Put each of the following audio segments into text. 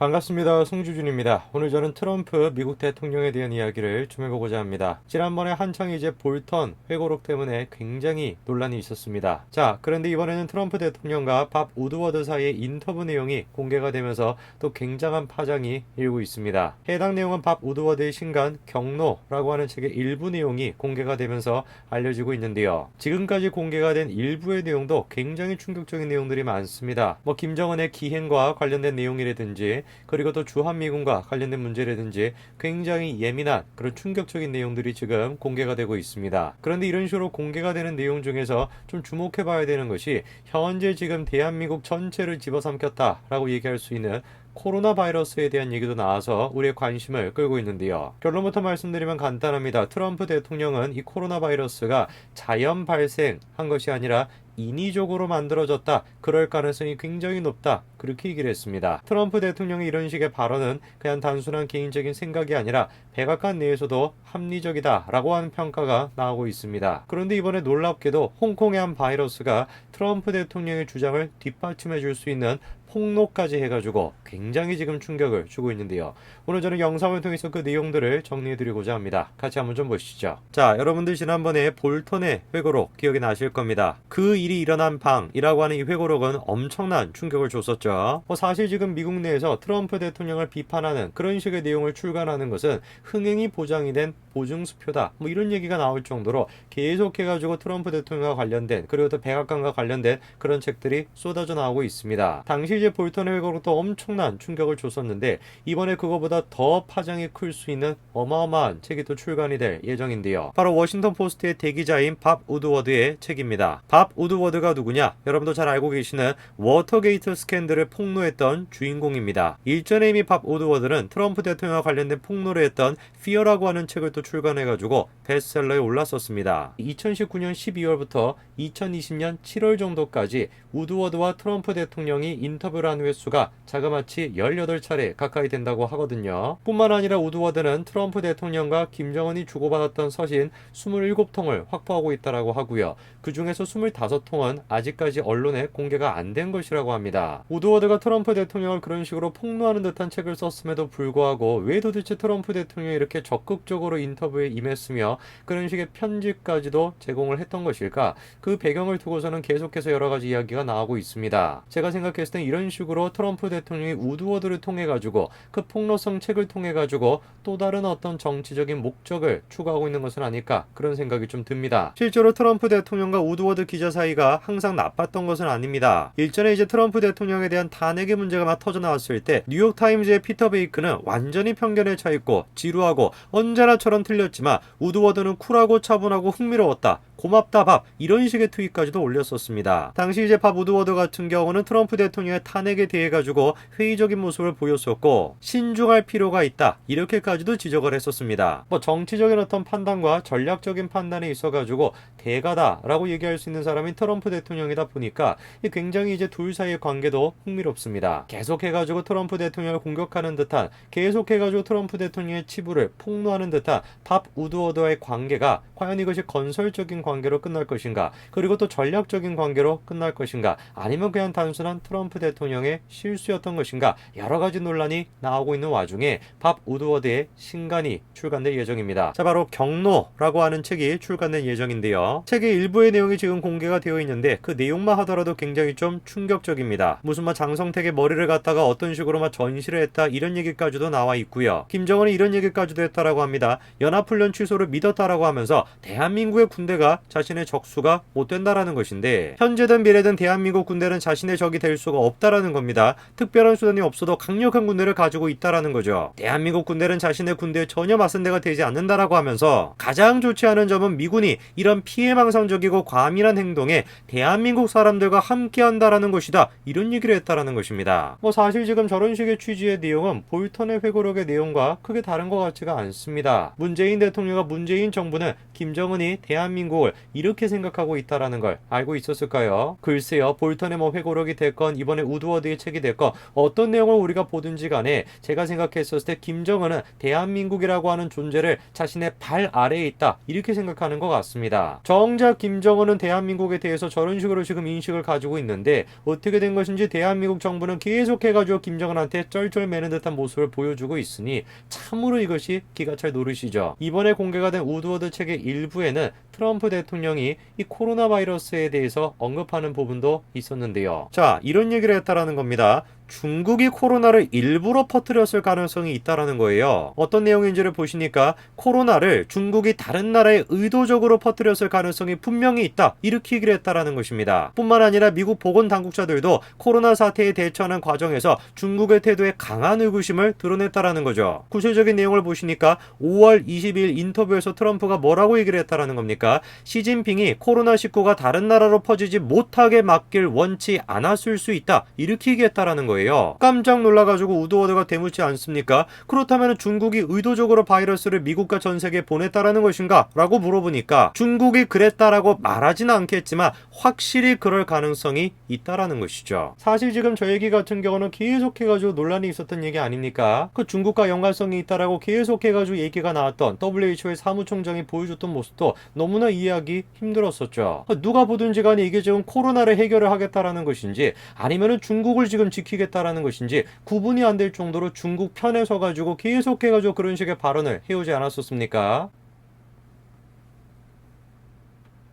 반갑습니다. 송주준입니다. 오늘 저는 트럼프 미국 대통령에 대한 이야기를 좀 해보고자 합니다. 지난번에 한창 이제 볼턴 회고록 때문에 굉장히 논란이 있었습니다. 자, 그런데 이번에는 트럼프 대통령과 밥 우드워드 사이의 인터뷰 내용이 공개가 되면서 또 굉장한 파장이 일고 있습니다. 해당 내용은 밥 우드워드의 신간 경로라고 하는 책의 일부 내용이 공개가 되면서 알려지고 있는데요. 지금까지 공개가 된 일부의 내용도 굉장히 충격적인 내용들이 많습니다. 김정은의 기행과 관련된 내용이라든지 그리고 또 주한미군과 관련된 문제라든지 굉장히 예민한 그런 충격적인 내용들이 지금 공개가 되고 있습니다. 그런데 이런 식으로 공개가 되는 내용 중에서 좀 주목해 봐야 되는 것이 현재 지금 대한민국 전체를 집어삼켰다라고 얘기할 수 있는 코로나 바이러스에 대한 얘기도 나와서 우리의 관심을 끌고 있는데요. 결론부터 말씀드리면 간단합니다. 트럼프 대통령은 이 코로나 바이러스가 자연 발생한 것이 아니라 인위적으로 만들어졌다. 그럴 가능성이 굉장히 높다. 그렇게 얘기를 했습니다. 트럼프 대통령의 이런 식의 발언은 그냥 단순한 개인적인 생각이 아니라 백악관 내에서도 합리적이다 라고 하는 평가가 나오고 있습니다. 그런데 이번에 놀랍게도 홍콩의 한 바이러스가 트럼프 대통령의 주장을 뒷받침해 줄 수 있는 폭로까지 해가지고 굉장히 지금 충격을 주고 있는데요. 오늘 저는 영상을 통해서 그 내용들을 정리해드리고자 합니다. 같이 한번 좀 보시죠. 자, 여러분들 지난번에 볼턴의 회고록 기억이 나실 겁니다. 그 일이 일어난 방이라고 하는 이 회고록은 엄청난 충격을 줬었죠. 사실 지금 미국 내에서 트럼프 대통령을 비판하는 그런 식의 내용을 출간하는 것은 흥행이 보장이 된 보증수표다. 이런 얘기가 나올 정도로 계속해가지고 트럼프 대통령과 관련된 그리고 또 백악관과 관련된 그런 책들이 쏟아져 나오고 있습니다. 당시 이제 볼턴의 회고록도 엄청난 충격을 줬었는데 이번에 그거보다 더 파장이 클 수 있는 어마어마한 책이 또 출간이 될 예정인데요. 바로 워싱턴 포스트의 대기자인 밥 우드워드의 책입니다. 밥 우드워드가 누구냐? 여러분도 잘 알고 계시는 워터게이트 스캔들을 폭로했던 주인공입니다. 일전에 이미 밥 우드워드는 트럼프 대통령과 관련된 폭로를 했던 피어라고 하는 책을 또 출간해가지고 베스트셀러에 올랐었습니다. 2019년 12월부터 2020년 7월 정도까지 우드워드와 트럼프 대통령이 인터뷰를 한 횟수가 자그마치 18차례 가까이 된다고 하거든요. 뿐만 아니라 우드워드는 트럼프 대통령과 김정은이 주고받았던 서신 27통을 확보하고 있다고 하고요. 그 중에서 25통은 아직까지 언론에 공개가 안 된 것이라고 합니다. 우드워드가 트럼프 대통령을 그런 식으로 폭로하는 듯한 책을 썼음에도 불구하고 왜 도대체 트럼프 대통령이 이렇게 적극적으로 인터뷰에 임했으며 그런 식의 편지까지도 제공을 했던 것일까? 그 배경을 두고서는 계속해서 여러 가지 이야기가 나오고 있습니다. 제가 생각했을 때 이런 식으로 트럼프 대통령이 우드워드를 통해 가지고 그 폭로성 책을 통해 가지고 또 다른 어떤 정치적인 목적을 추구하고 있는 것은 아닐까 그런 생각이 좀 듭니다. 실제로 트럼프 대통령과 우드워드 기자 사이가 항상 나빴던 것은 아닙니다. 일전에 이제 트럼프 대통령에 대한 탄핵의 문제가 막 터져 나왔을 때 뉴욕타임즈의 피터 베이크는 완전히 편견에 차 있고 지루하고 언제나처럼 틀렸지만 우드워드는 쿨하고 차분하고 흥미로웠다. 고맙다 밥 이런 식의 트윗까지도 올렸었습니다. 당시 이제 밥 우드워드 같은 경우는 트럼프 대통령의 탄핵에 대해 가지고 회의적인 모습을 보였었고 신중할 필요가 있다 이렇게까지도 지적을 했었습니다. 정치적인 어떤 판단과 전략적인 판단에 있어 가지고 대가다라고 얘기할 수 있는 사람이 트럼프 대통령이다 보니까 굉장히 이제 둘 사이의 관계도 흥미롭습니다. 계속해가지고 트럼프 대통령을 공격하는 듯한 계속해가지고 트럼프 대통령의 치부를 폭로하는 듯한 밥 우드워드와의 관계가 과연 이것이 건설적인 관계로 끝날 것인가 그리고 또 전략적인 관계로 끝날 것인가 아니면 그냥 단순한 트럼프 대통령의 실수였던 것인가 여러 가지 논란이 나오고 있는 와중에 밥 우드워드의 신간이 출간될 예정입니다. 자, 바로 경로라고 하는 책이 출간될 예정인데요. 책의 일부의 내용이 지금 공개가 되어 있는데 그 내용만 하더라도 굉장히 좀 충격적입니다. 무슨 장성택의 머리를 갖다가 어떤 식으로 전시를 했다 이런 얘기까지도 나와 있고요. 김정은이 이런 얘기까지도 했다라고 합니다. 연합훈련 취소를 믿었다라고 하면서 대한민국의 군대가 자신의 적수가 못 된다라는 것인데 현재든 미래든 대한민국 군대는 자신의 적이 될 수가 없다라는 겁니다. 특별한 수단이 없어도 강력한 군대를 가지고 있다라는 거죠. 대한민국 군대는 자신의 군대에 전혀 맞선대가 되지 않는다라고 하면서 가장 좋지 않은 점은 미군이 이런 피해망상적이고 과민한 행동에 대한민국 사람들과 함께한다라는 것이다. 이런 얘기를 했다라는 것입니다. 사실 지금 저런 식의 취지의 내용은 볼턴의 회고록의 내용과 크게 다른 것 같지가 않습니다. 문재인 대통령과 문재인 정부는 김정은이 대한민국을 걸 이렇게 생각하고 있다라는 걸 알고 있었을까요? 글쎄요, 볼턴의 회고록이 됐건 이번에 우드워드의 책이 됐건 어떤 내용을 우리가 보든지 간에 제가 생각했었을 때 김정은은 대한민국이라고 하는 존재를 자신의 발 아래에 있다 이렇게 생각하는 것 같습니다. 정작 김정은은 대한민국에 대해서 저런 식으로 지금 인식을 가지고 있는데 어떻게 된 것인지 대한민국 정부는 계속해가지고 김정은한테 쩔쩔매는 듯한 모습을 보여주고 있으니 참으로 이것이 기가 찰 노릇이죠. 이번에 공개가 된 우드워드 책의 일부에는 트럼프 대통령이 이 코로나 바이러스에 대해서 언급하는 부분도 있었는데요. 자, 이런 얘기를 했다라는 겁니다. 중국이 코로나를 일부러 퍼뜨렸을 가능성이 있다라는 거예요. 어떤 내용인지를 보시니까 코로나를 중국이 다른 나라에 의도적으로 퍼뜨렸을 가능성이 분명히 있다 이렇게 얘기를 했다라는 것입니다. 뿐만 아니라 미국 보건당국자들도 코로나 사태에 대처하는 과정에서 중국의 태도에 강한 의구심을 드러냈다라는 거죠. 구체적인 내용을 보시니까 5월 22일 인터뷰에서 트럼프가 뭐라고 얘기를 했다라는 겁니까? 시진핑이 코로나19가 다른 나라로 퍼지지 못하게 막길 원치 않았을 수 있다 이렇게 얘기했다라는 거예요. 깜짝 놀라가지고 우드워드가 되묻지 않습니까? 그렇다면 중국이 의도적으로 바이러스를 미국과 전 세계에 보냈다라는 것인가? 라고 물어보니까 중국이 그랬다라고 말하지는 않겠지만 확실히 그럴 가능성이 있다라는 것이죠. 사실 지금 저 얘기 같은 경우는 계속해가지고 논란이 있었던 얘기 아닙니까? 그 중국과 연관성이 있다라고 계속해가지고 얘기가 나왔던 WHO의 사무총장이 보여줬던 모습도 너무나 이해하기 힘들었었죠. 누가 보든지 간에 이게 지금 코로나를 해결을 하겠다라는 것인지 아니면은 중국을 지금 지키겠다라는 것인지 구분이 안 될 정도로 중국 편에 서가지고 계속해가지고 그런 식의 발언을 해오지 않았었습니까?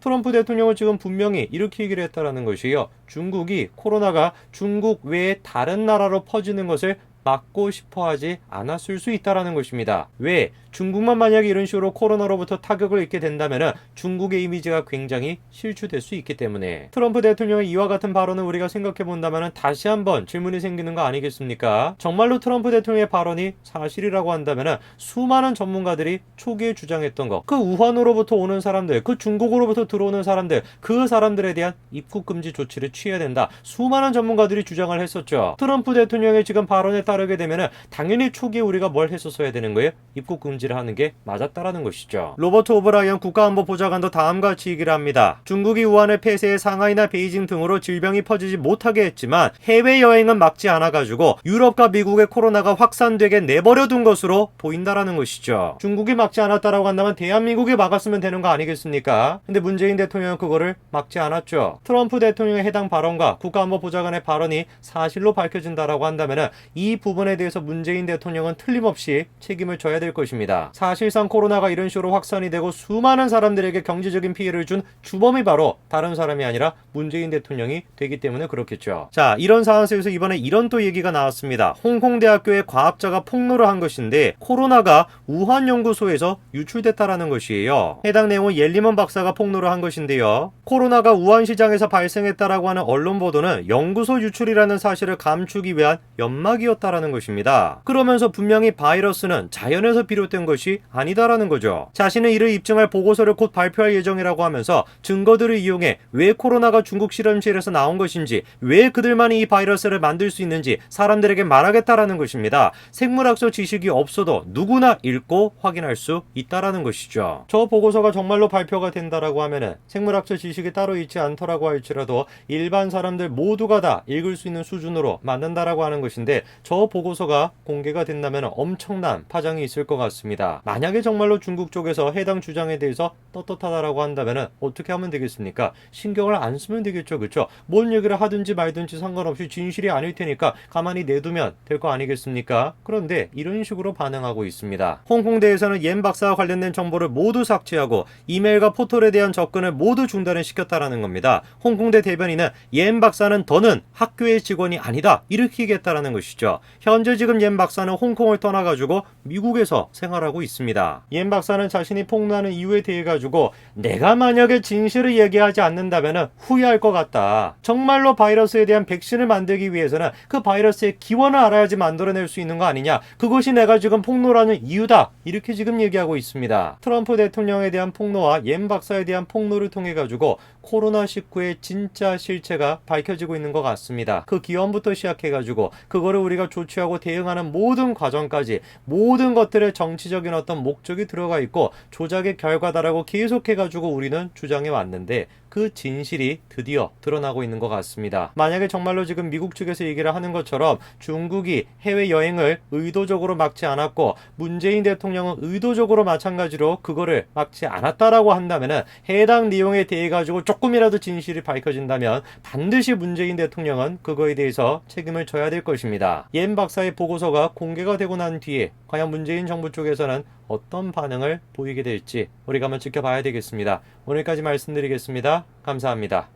트럼프 대통령은 지금 분명히 이렇게 얘기를 했다라는 것이요. 중국이 코로나가 중국 외에 다른 나라로 퍼지는 것을 막고 싶어 하지 않았을 수 있다라는 것입니다. 왜? 중국만 만약에 이런 식으로 코로나로부터 타격을 입게 된다면 중국의 이미지가 굉장히 실추될 수 있기 때문에 트럼프 대통령의 이와 같은 발언을 우리가 생각해 본다면 다시 한번 질문이 생기는 거 아니겠습니까? 정말로 트럼프 대통령의 발언이 사실이라고 한다면 수많은 전문가들이 초기에 주장했던 거, 그 우한으로부터 오는 사람들, 그 중국으로부터 들어오는 사람들, 그 사람들에 대한 입국 금지 조치를 취해야 된다. 수많은 전문가들이 주장을 했었죠. 트럼프 대통령의 지금 발언에 따르게 되면 당연히 초기에 우리가 뭘 했었어야 되는 거예요? 입국 금지를 하는 게 맞았다라는 것이죠. 로버트 오브라이언 국가안보보좌관도 다음과 같이 얘기를 합니다. 중국이 우한을 폐쇄해 상하이나 베이징 등으로 질병이 퍼지지 못하게 했지만 해외여행은 막지 않아가지고 유럽과 미국의 코로나가 확산되게 내버려둔 것으로 보인다라는 것이죠. 중국이 막지 않았다라고 한다면 대한민국이 막았으면 되는 거 아니겠습니까? 근데 문재인 대통령은 그거를 막지 않았죠. 트럼프 대통령의 해당 발언과 국가안보보좌관의 발언이 사실로 밝혀진다라고 한다면 이 부분에 대해서 문재인 대통령은 틀림없이 책임을 져야 될 것입니다. 사실상 코로나가 이런 식으로 확산이 되고 수많은 사람들에게 경제적인 피해를 준 주범이 바로 다른 사람이 아니라 문재인 대통령이 되기 때문에 그렇겠죠. 자, 이런 상황 속에서 이번에 이런 또 얘기가 나왔습니다. 홍콩대학교의 과학자가 폭로를 한 것인데 코로나가 우한 연구소에서 유출됐다라는 것이에요. 해당 내용은 옐리먼 박사가 폭로를 한 것인데요. 코로나가 우한 시장에서 발생했다라고 하는 언론 보도는 연구소 유출이라는 사실을 감추기 위한 연막이었다라는 것입니다. 그러면서 분명히 바이러스는 자연에서 비롯된 것이 아니다라는 거죠. 자신은 이를 입증할 보고서를 곧 발표할 예정이라고 하면서 증거들을 이용해 왜 코로나가 중국 실험실에서 나온 것인지, 왜 그들만이 이 바이러스를 만들 수 있는지 사람들에게 말하겠다라는 것입니다. 생물학적 지식이 없어도 누구나 읽고 확인할 수 있다라는 것이죠. 저 보고서가 정말로 발표가 된다라고 하면은 생물학적 지식이 따로 있지 않더라고 할지라도 일반 사람들 모두가 다 읽을 수 있는 수준으로 만든다라고 하는 것인데 저 보고서가 공개가 된다면 엄청난 파장이 있을 것 같습니다. 만약에 정말로 중국 쪽에서 해당 주장에 대해서 떳떳하다라고 한다면 어떻게 하면 되겠습니까? 신경을 안 쓰면 되겠죠. 그렇죠? 뭔 얘기를 하든지 말든지 상관없이 진실이 아닐 테니까 가만히 내두면 될 거 아니겠습니까? 그런데 이런 식으로 반응하고 있습니다. 홍콩대에서는 옌 박사와 관련된 정보를 모두 삭제하고 이메일과 포털에 대한 접근을 모두 중단을 시켰다라는 겁니다. 홍콩대 대변인은 옌 박사는 더는 학교의 직원이 아니다 이렇게 얘기했다라는 것이죠. 현재 지금 옌 박사는 홍콩을 떠나가지고 미국에서 생활하고 있습니다. 옌 박사는 자신이 폭로하는 이유에 대해 가지고 내가 만약에 진실을 얘기하지 않는다면 후회할 것 같다. 정말로 바이러스에 대한 백신을 만들기 위해서는 그 바이러스의 기원을 알아야지 만들어낼 수 있는 거 아니냐. 그것이 내가 지금 폭로라는 이유다. 이렇게 지금 얘기하고 있습니다. 트럼프 대통령에 대한 폭로와 옌 박사에 대한 폭로를 통해 가지고 코로나19의 진짜 실체가 밝혀지고 있는 것 같습니다. 그 기원부터 시작해 가지고 그거를 우리가 조치하고 대응하는 모든 과정까지 모든 것들의 정치적인 어떤 목적이 들어가 있고 조작의 결과다라고 계속해가지고 우리는 주장해 왔는데 그 진실이 드디어 드러나고 있는 것 같습니다. 만약에 정말로 지금 미국 측에서 얘기를 하는 것처럼 중국이 해외여행을 의도적으로 막지 않았고 문재인 대통령은 의도적으로 마찬가지로 그거를 막지 않았다라고 한다면은 해당 내용에 대해 가지고 조금이라도 진실이 밝혀진다면 반드시 문재인 대통령은 그거에 대해서 책임을 져야 될 것입니다. 옌 박사의 보고서가 공개가 되고 난 뒤에 과연 문재인 정부 쪽에서는 어떤 반응을 보이게 될지 우리가 한번 지켜봐야 되겠습니다. 오늘까지 말씀드리겠습니다. 감사합니다.